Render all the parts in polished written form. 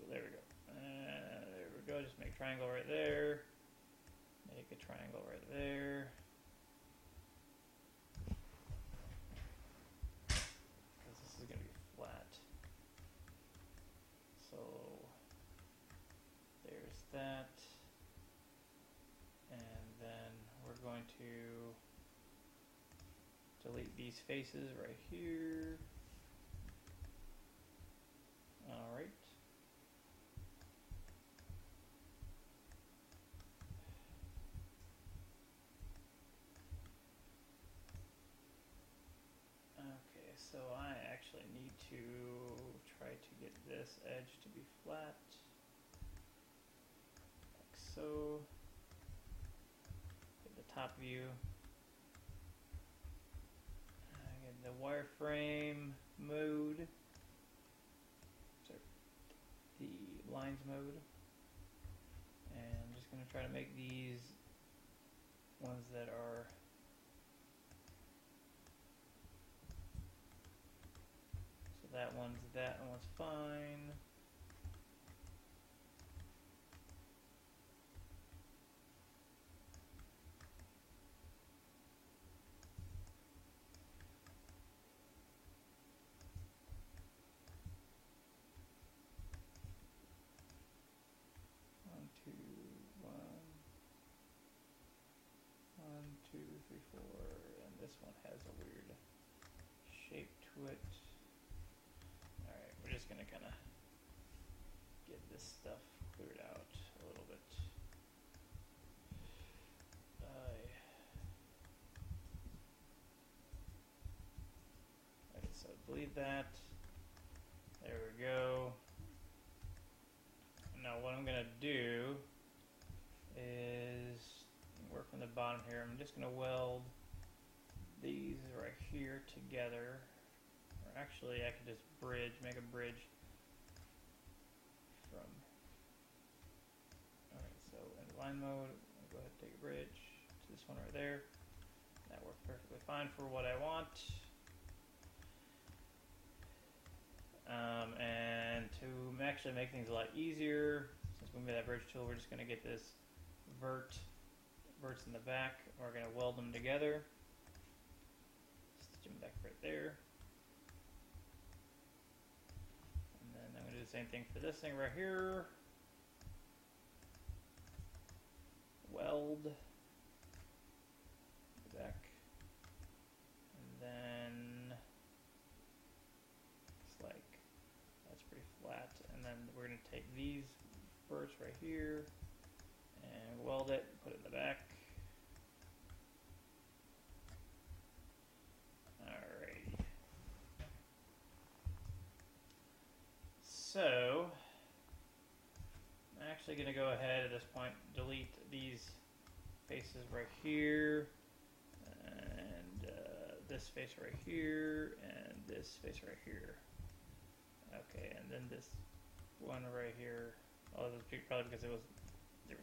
So there we go. There we go. Just make a triangle right there. Make a triangle right there. Because this is going to be flat. So there's that. And then we're going to delete these faces right here. Alright. Okay, so I actually need to try to get this edge to be flat. Like so. Get the top view. Get the wireframe mode. Sorry, the lines mode. And I'm just going to try to make these ones that are that one's fine. One, two, three, four, and this one has a weird shape to it. Alright, we're just gonna kinda get this stuff cleared out a little bit. Okay, so delete that. There we go. Now what I'm gonna do is work from the bottom here. I'm just gonna weld these right here together. Or actually I could just make a bridge from. Alright, so in line mode, I'll go ahead and take a bridge to this one right there. That works perfectly fine for what I want. And to actually make things a lot easier, since we made that bridge tool, we're just going to get this verts in the back. We're going to weld them together. Stitch them back right there. And then I'm going to do the same thing for this thing right here. Weld the back. And then it's like, that's pretty flat. And then we're going to take these verts right here and weld it, put it in the back. Alrighty. So I'm actually going to go ahead at this point, delete these faces right here, and this face right here, and this face right here. Okay, and then this one right here. Oh, this was probably because they were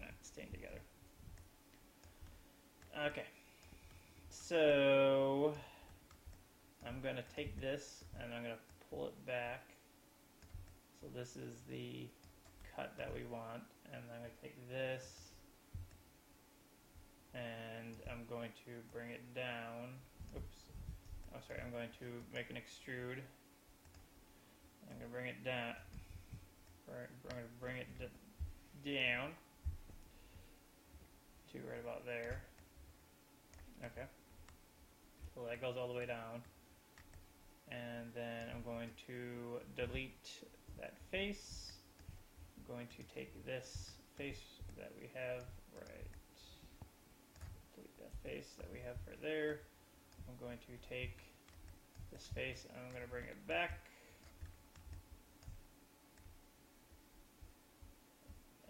not staying together. Okay, so I'm going to take this and I'm going to pull it back. So this is the cut that we want, and I'm going to take this and I'm going to bring it down. Oops. Oh, sorry. I'm going to make an extrude. I'm going to bring it down. I'm going to bring it down to right about there. Okay. So that goes all the way down. And then I'm going to delete that face. I'm going to take this face that we have right. Delete that face that we have for there. I'm going to take this face and I'm going to bring it back.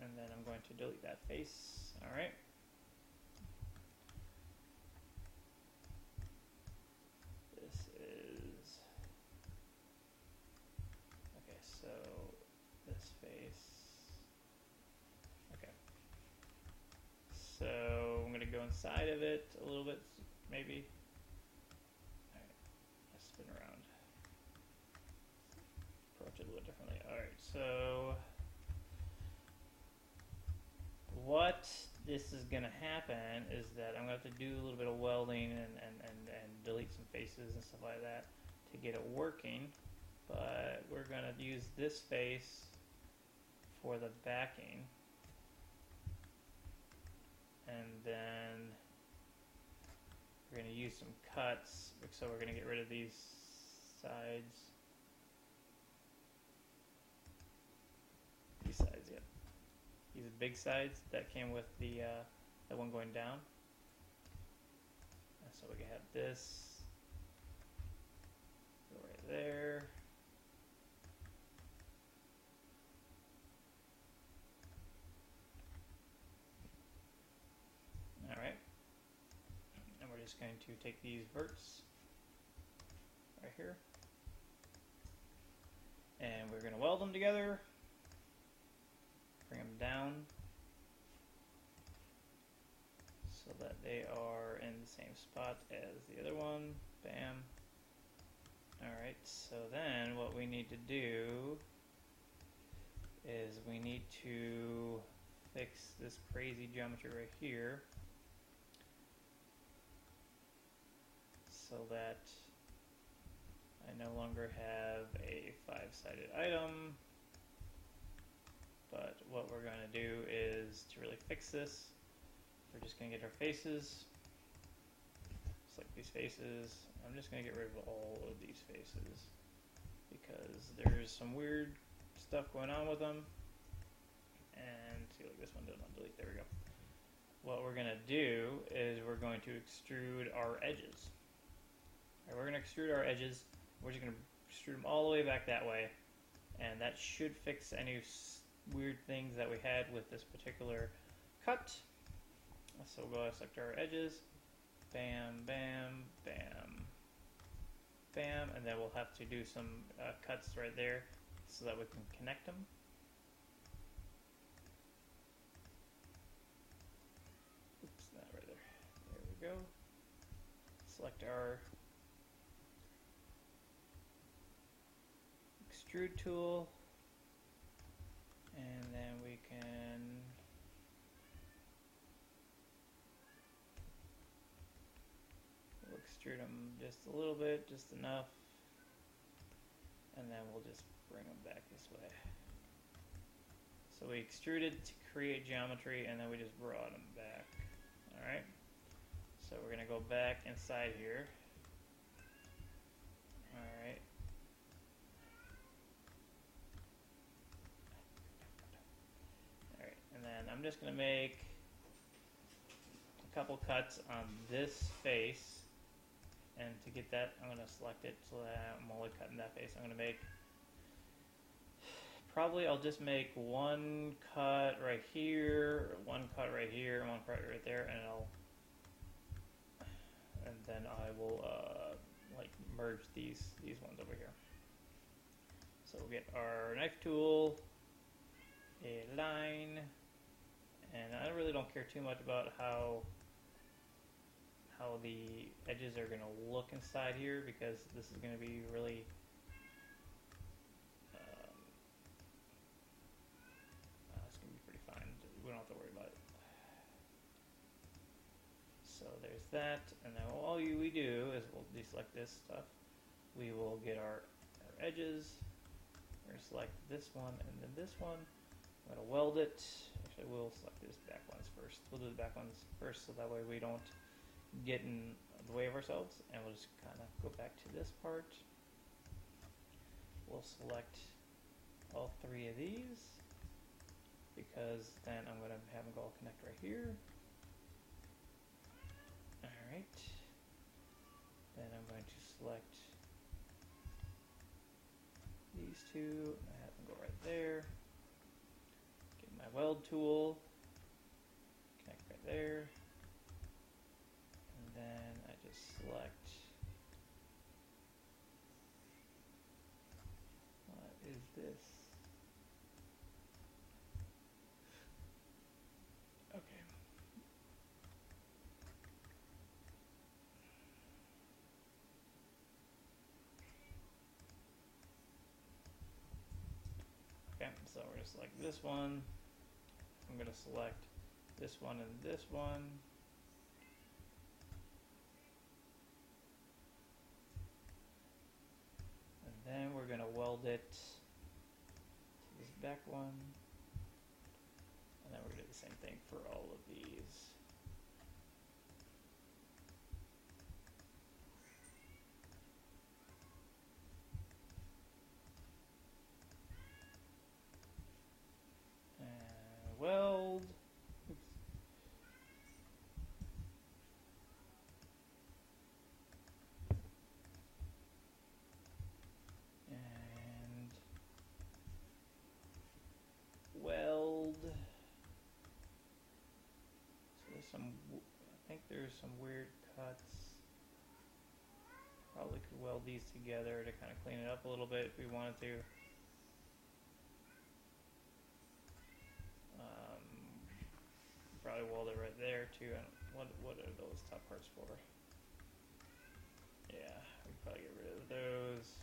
And then I'm going to delete that face. Alright. This is. Okay, so this face. Okay. So I'm going to go inside of it a little bit, maybe. Alright, let's spin around. Approach it a little differently. Alright, so what this is going to happen is that I'm going to have to do a little bit of welding and delete some faces and stuff like that to get it working. But we're going to use this face for the backing. And then we're going to use some cuts. So we're going to get rid of these sides. These sides, yeah. These big sides that came with the one going down. And so we can have this go right there. Alright. And we're just going to take these verts right here. And we're going to weld them together. Bring them down so that they are in the same spot as the other one. Bam. Alright, so then what we need to do is we need to fix this crazy geometry right here so that I no longer have a 5-sided item. But what we're going to do is to really fix this, we're just going to get our faces, select these faces. I'm just going to get rid of all of these faces because there's some weird stuff going on with them. And see, like this one doesn't want to delete. There we go. What we're going to do is we're going to extrude our edges. All right, we're going to extrude our edges. We're just going to extrude them all the way back that way, and that should fix any weird things that we had with this particular cut. So we'll go and select our edges, bam, bam, bam, bam, and then we'll have to do some cuts right there so that we can connect them. Oops, not right there. There we go. Select our extrude tool. And then we can we'll extrude them just a little bit, just enough, and then we'll just bring them back this way. So we extruded to create geometry, and then we just brought them back. Alright, so we're going to go back inside here. Alright. And then I'm just going to make a couple cuts on this face, and to get that I'm going to select it so that I'm only cutting that face. I'm going to make, probably I'll just make one cut right here, one cut right here, and one cut right there, and then I will like merge these ones over here. So we'll get our knife tool, a line. And I really don't care too much about how the edges are going to look inside here, because this is going to be really it's going to be pretty fine. We don't have to worry about it. So there's that, and then all we do is we'll deselect this stuff. We will get our edges. We're going to select this one and then this one. I'm going to weld it. Actually, we'll select these back ones first. We'll do the back ones first so that way we don't get in the way of ourselves. And we'll just kind of go back to this part. We'll select all 3 of these because then I'm going to have them all connect right here. Alright. Then I'm going to select these 2 and have them go right there. My weld tool, connect right there, and then I just select, what is this? Okay. Okay, so we're going to select this one. I'm going to select this one and this one. And then we're going to weld it to this back one. And then we're going to do the same thing for all of these. And weld. Oops. And weld. So there's some, I think there's some weird cuts. Probably could weld these together to kind of clean it up a little bit if we wanted to. Probably weld it right there too. What are those top parts for? Yeah, we can probably get rid of those.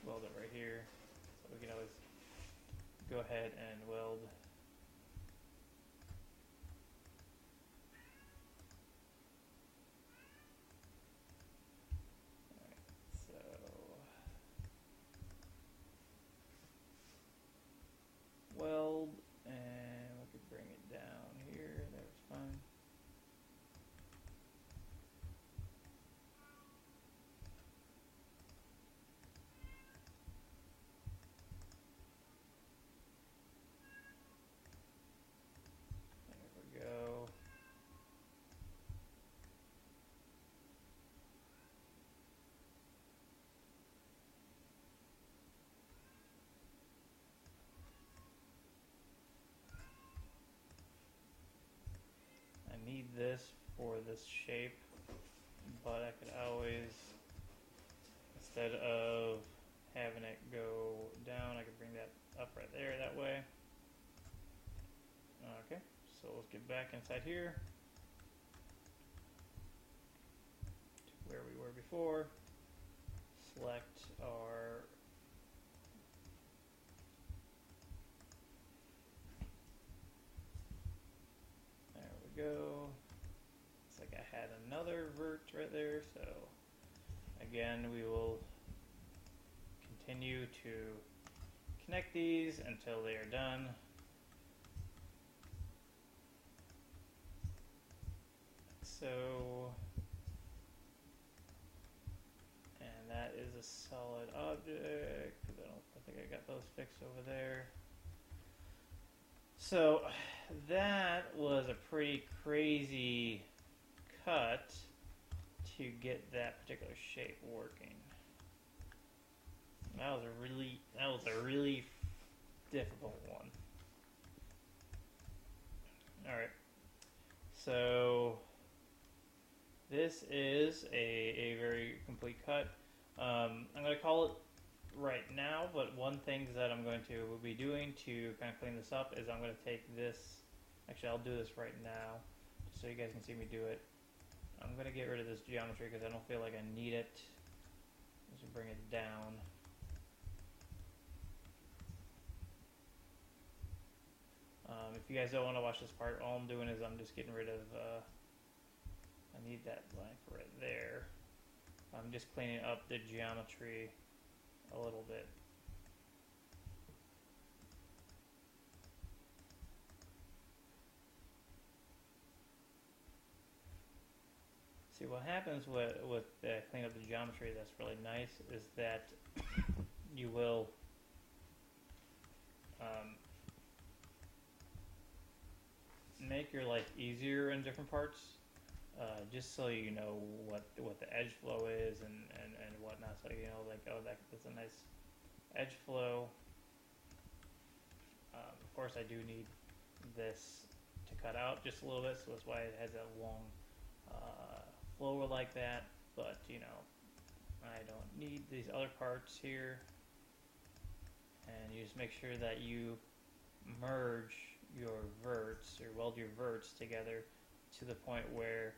Weld it right here, so we can always go ahead and weld. Weld, and we could bring it down here. That's fine. There we go. I need this for this shape, but I could always, instead of having it go down, I could bring that up right there that way. Okay, so let's get back inside here to where we were before. Select our go. Looks like I had another vert right there, so again we will continue to connect these until they are done. So, and that is a solid object, because I think I got those fixed over there. So that was a pretty crazy cut to get that particular shape working. That was a really difficult one. All right, so this is a very complete cut. I'm going to call it right now, but one thing that I'm going to be doing to kind of clean this up is I'm going to take this, actually I'll do this right now, just so you guys can see me do it. I'm going to get rid of this geometry because I don't feel like I need it. Just bring it down. If you guys don't want to watch this part, all I'm doing is I'm just getting rid of, I need that blank right there. I'm just cleaning up the geometry a little bit. See, what happens with cleaning up the geometry that's really nice is that you will make your life easier in different parts, just so you know what the edge flow is and whatnot. So you know, like, oh, that's a nice edge flow. Of course, I do need this to cut out just a little bit, so that's why it has that long flow like that. But you know, I don't need these other parts here, and you just make sure that you merge your verts or weld your verts together to the point where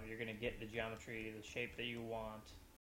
you're going to get the geometry, the shape that you want,